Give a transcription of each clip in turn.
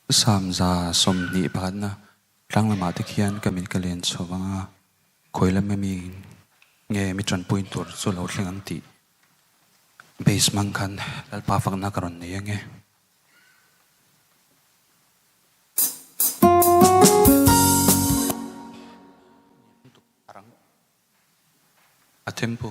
Samza somni padna lang lama te khian kamin kalen chawanga khoilam mi nge mi tran point tur chu lo thleng ang ti base mang khan alpa fak na karon ne nge a tempo.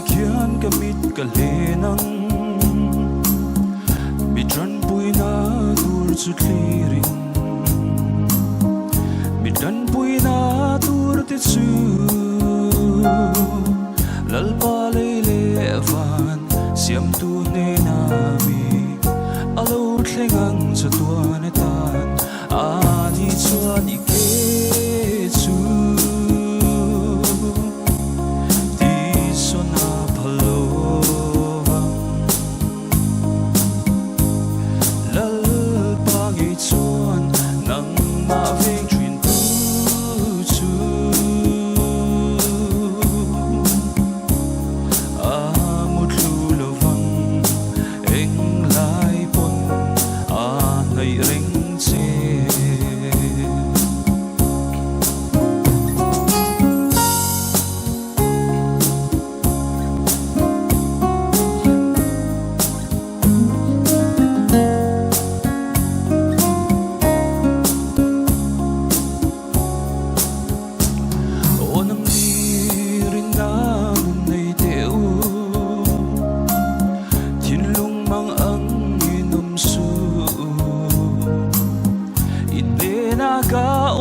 Khian kamit kalenang mitran puina tur chutliring mitran puina tur te chu lalpa leile van siam tu ne na mi alo thlengang chatuan tan ani chuan I ke chu ka